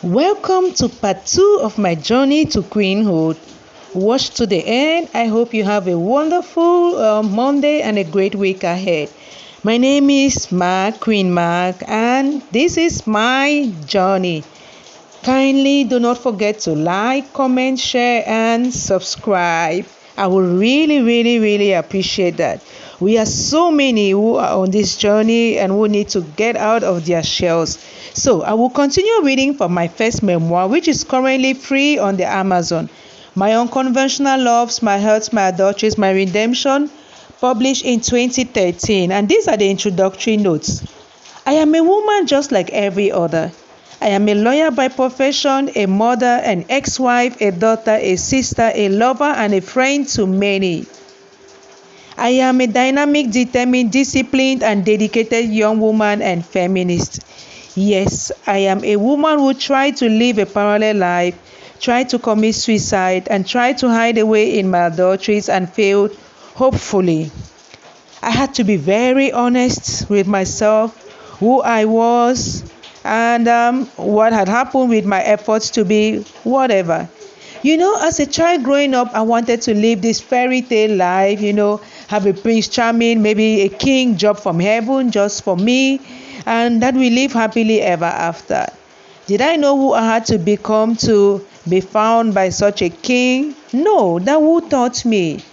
Welcome to part 2 of my journey to Queenhood. Watch to the end. I hope you have a wonderful Monday and a great week ahead. My name is Queen Mark, and this is my journey. Kindly do not forget to like, comment, share, and subscribe. I will really appreciate that. We are so many who are on this journey and who need to get out of their shells. So I will continue reading from my first memoir, which is currently free on the Amazon. My Unconventional Loves, My Hurts, My Adulteries, My Redemption, published in 2013. And these are the introductory notes. I am a woman just like every other. I am a lawyer by profession, a mother, an ex-wife, a daughter, a sister, a lover, and a friend to many. I am a dynamic, determined, disciplined, and dedicated young woman and feminist. Yes, I am a woman who tried to live a parallel life, tried to commit suicide, and tried to hide away in my adulteries and failed, hopefully. I had to be very honest with myself, who I was, and what had happened with my efforts to be whatever. As a child growing up, I wanted to live this fairy tale life, have a prince charming, maybe a king drop from heaven just for me, and that we live happily ever after. Did I know who I had to become to be found by such a king? No, that who taught me.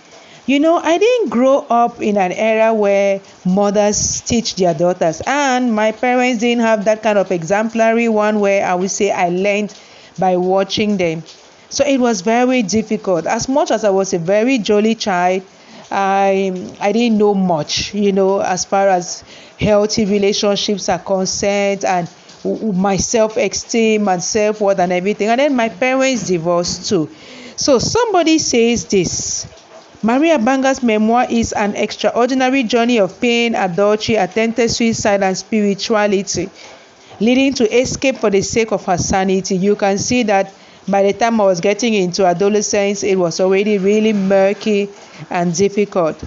I didn't grow up in an era where mothers teach their daughters, and my parents didn't have that kind of exemplary one where I would say I learned by watching them. So it was very difficult. As much as I was a very jolly child, I didn't know much, as far as healthy relationships are concerned, and my self-esteem and self-worth and everything. And then my parents divorced too. So somebody says this: Maria Banga's memoir is an extraordinary journey of pain, adultery, attempted suicide, and spirituality, leading to escape for the sake of her sanity. You can see that by the time I was getting into adolescence, it was already really murky and difficult.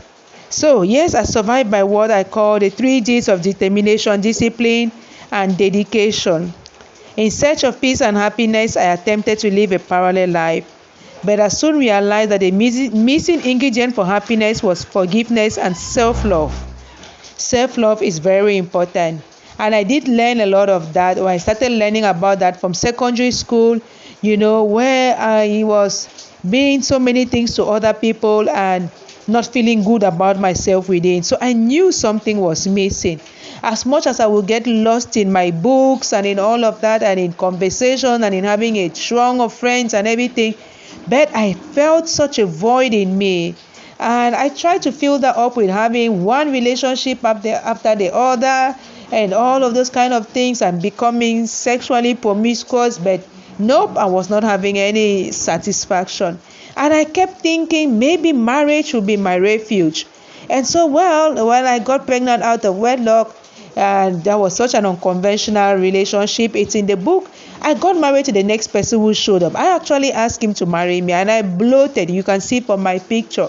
So yes, I survived by what I call the 3 Ds of determination, discipline, and dedication. In search of peace and happiness, I attempted to live a parallel life. But I soon realized that the missing ingredient for happiness was forgiveness and self-love. Self-love is very important. And I did learn a lot of that, or I started learning about that from secondary school, where I was being so many things to other people and not feeling good about myself within. So I knew something was missing. As much as I would get lost in my books and in all of that and in conversation and in having a throng of friends and everything, but I felt such a void in me. And I tried to fill that up with having one relationship after the other and all of those kind of things and becoming sexually promiscuous. But nope, I was not having any satisfaction. And I kept thinking maybe marriage would be my refuge. And so, when I got pregnant out of wedlock, and that was such an unconventional relationship. It's in the book. I got married to the next person who showed up. I actually asked him to marry me, and I bloated. You can see from my picture.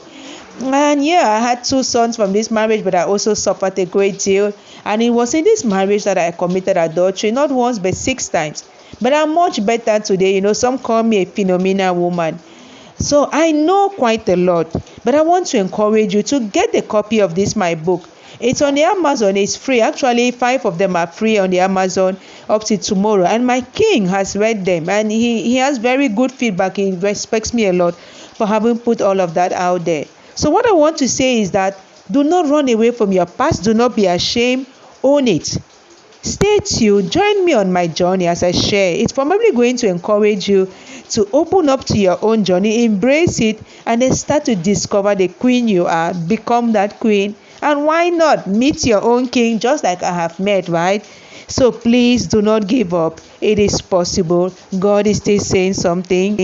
And I had 2 sons from this marriage, but I also suffered a great deal. And it was in this marriage that I committed adultery, not once but 6 times. But I'm much better today. Some call me a phenomenal woman. So I know quite a lot. But I want to encourage you to get a copy of this, my book. It's on the Amazon. It's free. Actually, 5 of them are free on the Amazon up to tomorrow. And my king has read them. And he has very good feedback. He respects me a lot for having put all of that out there. So what I want to say is that do not run away from your past. Do not be ashamed. Own it. Stay tuned. Join me on my journey as I share. It's probably going to encourage you to open up to your own journey, embrace it, and then start to discover the queen you are. Become that queen. And why not meet your own king just like I have met, right? So please do not give up. It is possible. God is still saying something.